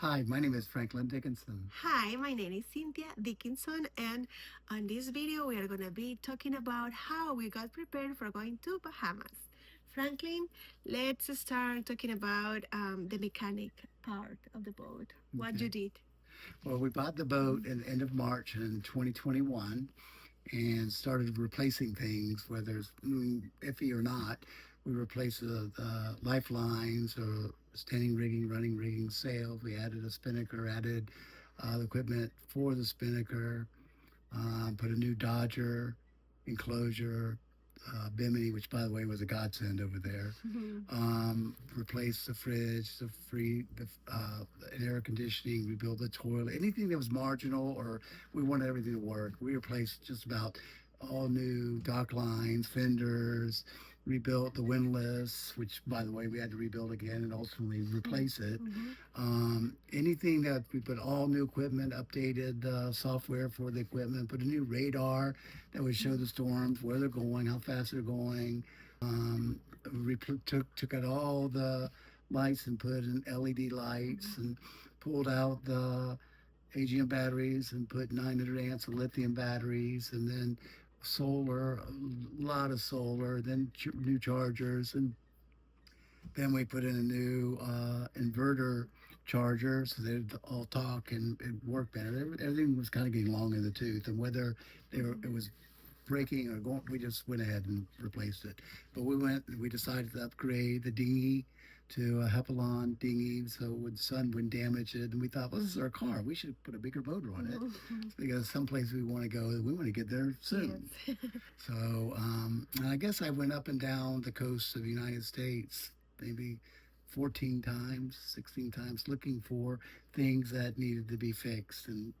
Hi, my name is Franklin Dickinson. Hi, my name is Cynthia Dickinson, and on this video, we are going to be talking about how we got prepared for going to Bahamas. Franklin, let's start talking about the mechanic part of the boat. What you Okay. did. Well, we bought the boat in the end of March in 2021 and started replacing things, whether it's iffy or not. We replaced the lifelines or standing rigging, running rigging, sails. We added a spinnaker, added the equipment for the spinnaker, put a new Dodger enclosure, Bimini, which by the way was a godsend over there. Replaced the fridge, the air conditioning, rebuilt the toilet, anything that was marginal or we wanted everything to work. We replaced just about all new dock lines, fenders, rebuilt the windlass, which by the way we had to rebuild again and ultimately replace it. Mm-hmm. Anything that we put all new equipment, updated software for the equipment, put a new radar that would show the storms, where they're going, how fast they're going. Took out all the lights and put in LED lights and pulled out the AGM batteries and put 900 amps of lithium batteries and then solar, a lot of solar, then new chargers, and then we put in a new inverter charger so they'd all talk and work better. Everything was kind of getting long in the tooth, and whether it was breaking or going, we just went ahead and replaced it. But we decided to upgrade the dinghy to a Hepalon dinghy so when the sun wouldn't damage it. And we thought, well, this is our car. We should put a bigger motor on it Mm-hmm. because someplace we want to go, we want to get there Yes. soon. So I guess I went up and down the coast of the United States maybe 14 times, 16 times looking for things that needed to be fixed. And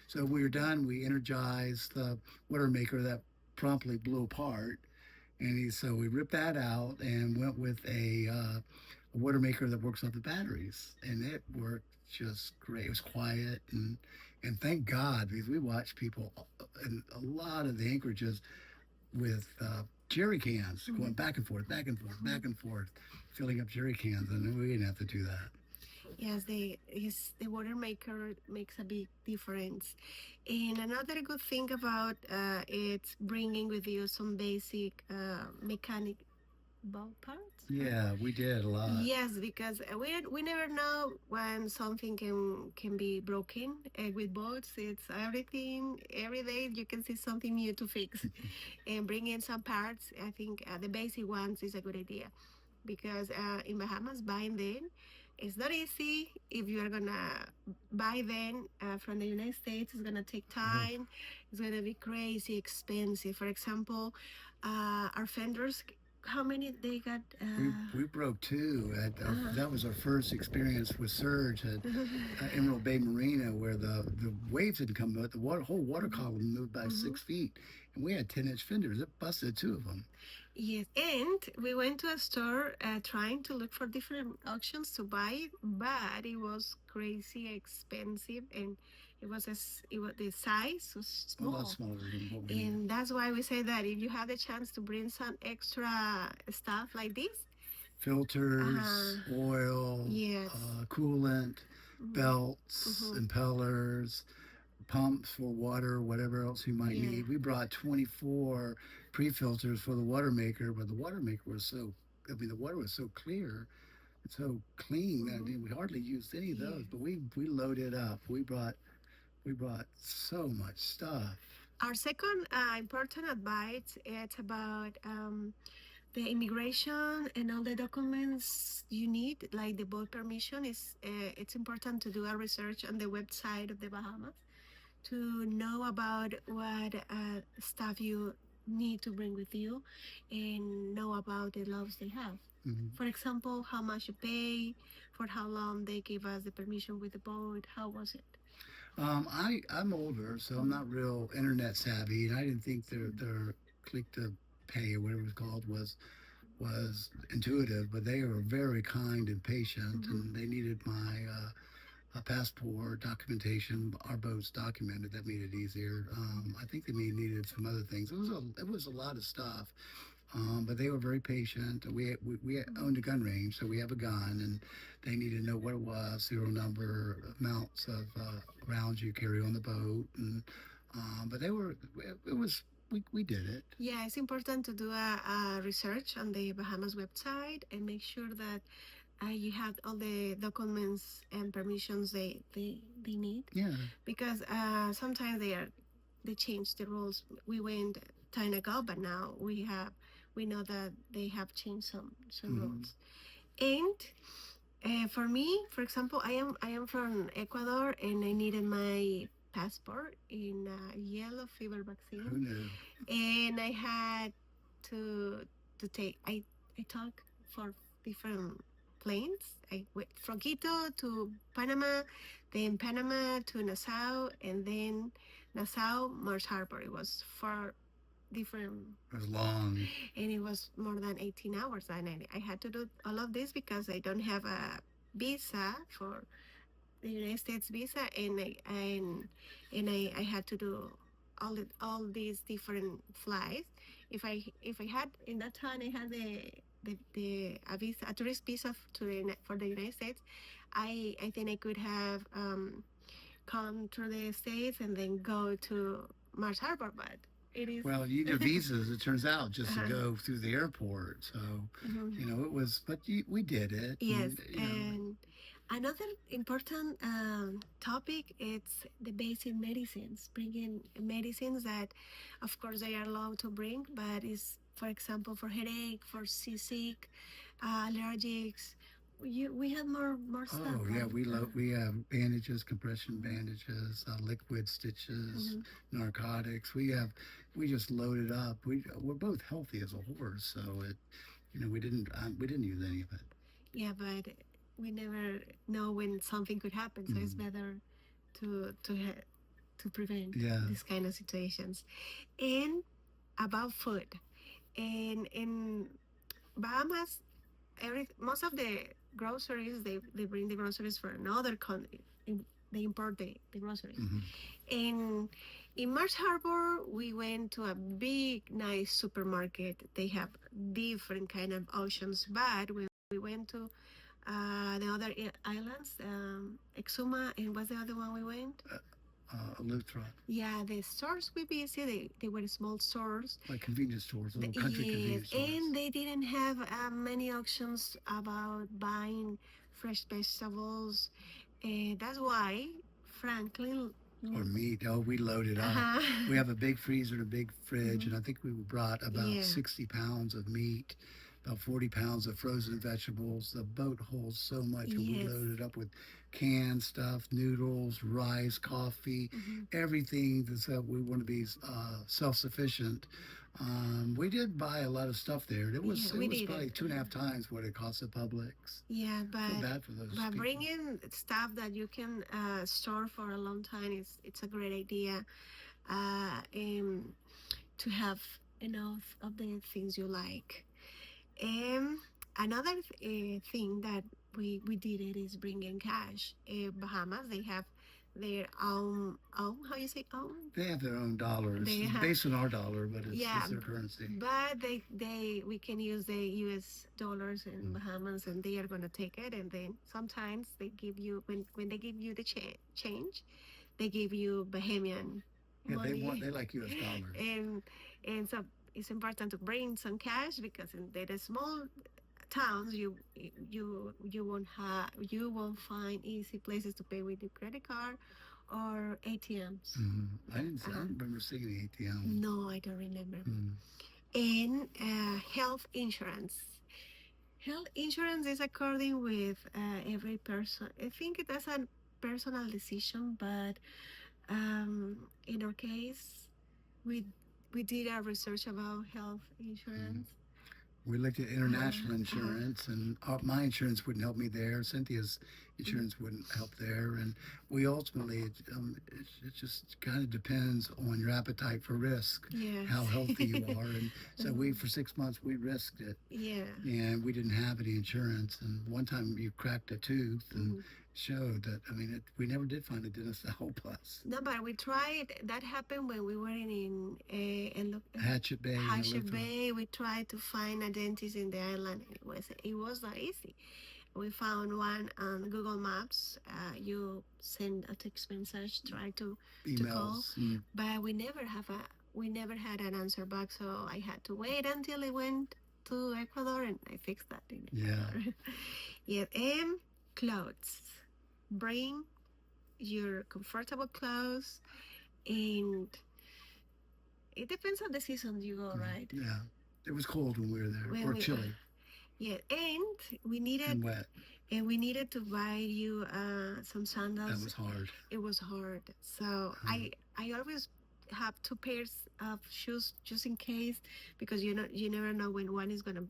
so we were done. We energized the water maker that promptly blew apart. So we ripped that out and went with a water maker that works off the batteries, and it worked just great. It was quiet, and thank God because we watched people in a lot of the anchorages with jerry cans going back and forth, back and forth, back and forth, filling up jerry cans, and we didn't have to do that. Yes, the water maker makes a big difference. And another good thing about it's bringing with you some basic mechanic boat parts. Yeah, we did a lot. Yes, because we never know when something can be broken. With boats, it's everything. Every day you can see something new to fix, and bring in some parts. I think the basic ones is a good idea, because in Bahamas buying them it's not easy. If you are gonna buy them from the United States, it's gonna take Oh, time. It's gonna be crazy expensive. For example, our fenders, how many they got? we broke two. Uh, That was our first experience with surge at Emerald Bay Marina, where the waves had come, but the whole water column moved by mhm. 6 feet, and we had 10-inch fenders. It busted two of them. Yes, and we went to a store trying to look for different options to buy it, but it was crazy expensive, and it was the size was A lot small, smaller than what we needed. and that's why we say that if you have the chance to bring some extra stuff like this, Filters, uh, oil, yes, coolant, mm-hmm. belts, Mm-hmm. impellers, pumps for water, whatever else you might Yeah. need. We brought 24 pre-filters for the water maker, but the water maker was the water was so clear and so clean that Mm-hmm. we hardly used any of Yeah. those. But we loaded up. We brought so much stuff. Our second important advice it's about the immigration and all the documents you need, like the boat permission. Is it's important to do a research on the website of the Bahamas to know about what stuff you need to bring with you and know about the laws they have. Mhm. For example, how much you pay, for how long they give us the permission with the boat. How was it? I'm older, so I'm not real internet savvy, and I didn't think their click to pay or whatever it was called was intuitive, but they were very kind and patient, Mm-hmm. and they needed my passport documentation. Our boat's documented. That made it easier. I think they needed some other things. It was a lot of stuff. But they were very patient. We owned a gun range, so we have a gun, and they needed to know what it was, serial number, amounts of rounds you carry on the boat, and but they were it was we did it. Yeah, it's important to do a research on the Bahamas website and make sure that you have all the documents and permissions they need. Yeah. Because sometimes they change the rules. We went time ago, but now we know that they have changed some rules. And for me, for example, I am from Ecuador and I needed my passport in yellow fever vaccine. Who knew? And I had to take I took for different planes. I went from Quito to Panama, then Panama to Nassau, and then Nassau Mars Harbor. It was 4 different. It was long. And it was more than 18 hours, and I had to do all of this because I don't have a visa for the United States visa, and I had to do all these different flights. If I had in that time I had the a visa, a tourist visa for the United States, I think I could have come to the States and then go to Mars Harbor, but it is Well, you need visas, it turns out, just to go through the airport. So, it was, but we did it. Yes, and, and another important topic is the basic medicines. Bringing medicines that, of course, they are allowed to bring, but is, for example, for headache, for seasick, allergics. We have more stuff. Oh yeah, right? we have bandages, compression bandages, liquid stitches, narcotics. We just loaded up. We're both healthy as a horse, so we didn't use any of it. Yeah, but we never know when something could happen, so it's better to prevent these kind of situations. And about food, and in Bahamas, most of the groceries they bring the groceries from another country. They import the groceries. And in Mars Harbor, we went to a big, nice supermarket. They have different kind of options. But when we went to the other islands, Exuma, and what's the other one we went? Eleuthera. Yeah, the stores we visited, they were small stores. Like convenience stores, little country convenience stores. And they didn't have many options about buying fresh vegetables. That's why Franklin. Or meat. Oh, we loaded up. We have a big freezer and a big fridge, and I think we brought about 60 pounds of meat, about 40 pounds of frozen vegetables. The boat holds so much, and we loaded up with canned stuff, noodles, rice, coffee, everything that's we want to be self-sufficient. We did buy a lot of stuff there. It was probably 2.5 times what it cost at Publix. Yeah, but I feel bad for those people. Bringing stuff that you can store for a long time it's a great idea. To have enough of the things you like. Another thing that we did it is bring in cash. Bahamas, they have their own how you say own? They have their own dollars. It's based on our dollar, but it's their currency. But we can use the US dollars in Bahamas, and they are gonna take it, and then sometimes they give you when they give you the change, they give you Bahamian money. They like US dollars. And so it's important to bring some cash because in the small towns you won't find easy places to pay with your credit card or ATMs. I don't remember seeing the ATM. No, I don't remember. And health insurance. Health insurance is according with every person. I think that's a personal decision, but in our case, we did our research about health insurance. We looked at international insurance, and my insurance wouldn't help me there. Cynthia's insurance wouldn't help there, and we ultimately it just kind of depends on your appetite for risk, how healthy you are, and so for 6 months we risked it, and we didn't have any insurance. And one time you cracked a tooth, and showed that, I mean, we never did find a dentist to help us. No, but we tried. That happened when we were Hatchet Bay and Hatchet Eleuthera. Bay. We tried to find a dentist in the island. It was not easy. We found one on Google Maps. You send a text message, try to call, Emails. Mm. but we never had an answer back. So I had to wait until I went to Ecuador, and I fixed that in Yeah. Ecuador. Yeah, and clothes. Bring your comfortable clothes, and it depends on the season you go, right? Yeah. It was cold when we were there, When or we chilly Yeah, and we needed and wet. to buy you some That sandals. was hard. It was hard, so I always have two pairs of shoes just in case, because you never know when one is gonna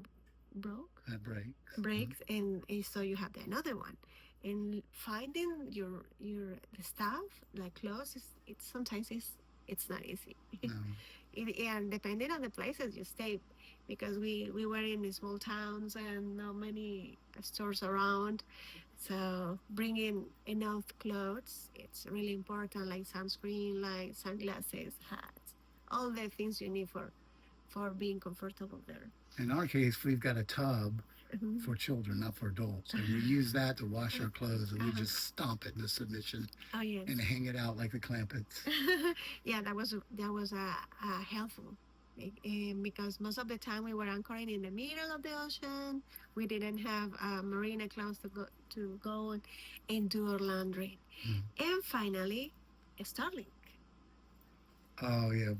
broke That breaks. breaks, and so you have another one. And finding your the stuff like clothes is it's sometimes it's not easy. No. And depending on the places you stay, because we were in small towns and not many stores around, so bringing enough clothes, it's really important, like sunscreen, like sunglasses, hats, all the things you need for being comfortable there. In our case, we've got a tub Mhm. for children, not for adults. And we use that to wash our clothes, and we Uh-huh. just stomp it into submission Oh yes. and hang it out like the clampets. Yeah, that was helpful. Because most of the time we were anchoring in the middle of the ocean. We didn't have marina clothes to go and do our laundry. Mm. And finally, Starlink. Oh yeah.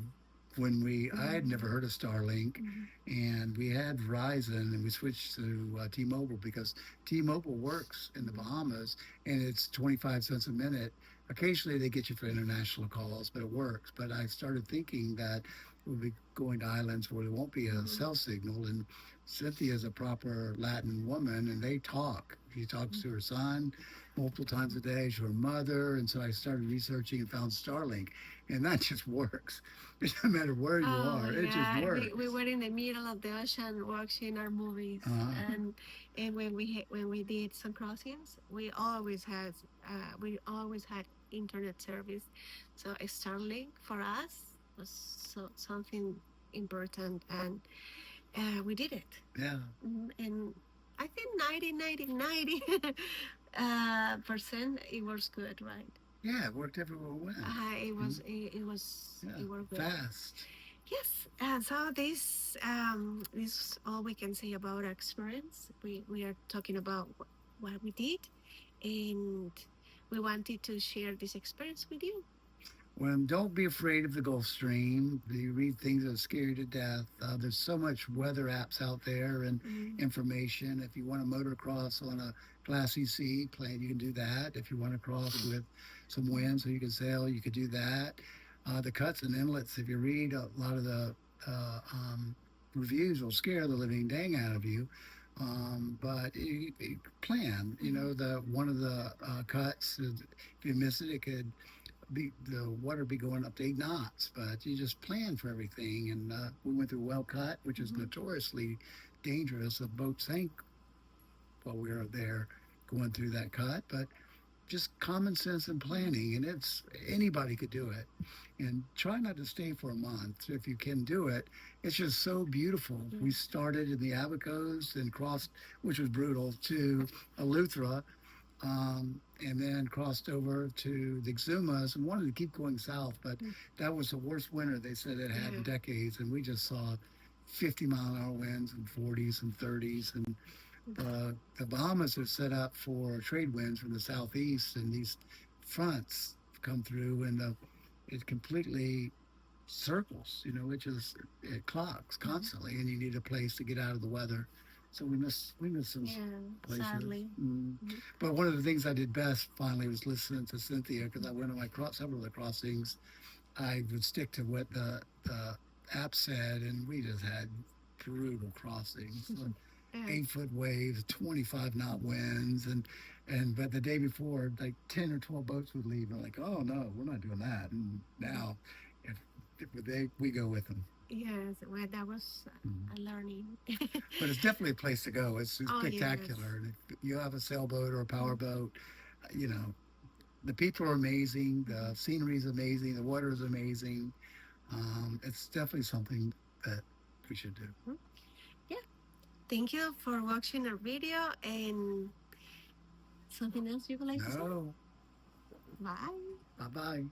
I had never heard of Starlink, and we had Verizon, and we switched to T-Mobile because T-Mobile works in the Bahamas, and it's 25 cents a minute. Occasionally they get you for international calls, but it works. But I started thinking that we'll be going to islands where there won't be a cell signal, and Cynthia's a proper Latin woman, and they talk. She talks to her son multiple times a day, to her mother, and so I started researching and found Starlink, and that just works. It doesn't matter where you Oh are, my it just God, works. we were in the middle of the ocean watching our movies, and when we did some crossings, we always had internet service. So Starlink for us was something important, and we did it. Yeah, And I think 90 percent it was good, right? yeah, it worked everywhere we went. It worked good. Fast. Yes, so this is all we can say about our experience. We are talking about what we did, and we wanted to share this experience with you. Well, don't be afraid of the Gulf Stream. You read things that scare you to death. There's so much weather apps out there and information. If you want to motor across on a glassy sea plane, you can do that. If you want to cross with some wind so you can sail, you could do that. The cuts and inlets, if you read a lot of the reviews, will scare the living dang out of you. But you plan. You know, the one of the cuts, if you miss it, it could the water be going up to 8 knots, but you just plan for everything. And we went through Well Cut, which is notoriously dangerous. A boat sank while we were there going through that cut, but just common sense and planning, and it's anybody could do it. And try not to stay for a month if you can do it. It's just so beautiful. We started in the Abacos and crossed, which was brutal, to Eleuthera, and then crossed over to the Exumas and wanted to keep going south, but that was the worst winter they said it had in decades, and we just saw 50-mile-an-hour winds and 40s and 30s, and the Bahamas are set up for trade winds from the southeast, and these fronts come through, and it completely circles. You know, it clocks constantly, and you need a place to get out of the weather. So we miss some places. Sadly. But one of the things I did best finally was listening to Cynthia, because I went on several of the crossings. I would stick to what the app said, and we just had brutal crossings. 8-foot waves, 25-knot winds, and but the day before, like 10 or 12 boats would leave. And like, oh no, we're not doing that. And now, we go with them. Yes, well, that was a learning. But it's definitely a place to go. It's Oh, yes. spectacular. And if you have a sailboat or a powerboat, you know, the people are amazing, the scenery is amazing, the water is amazing. It's definitely something that we should do. Mhm. Yeah. Thank you for watching our video. And something else you would like to say? No, Bye. bye bye.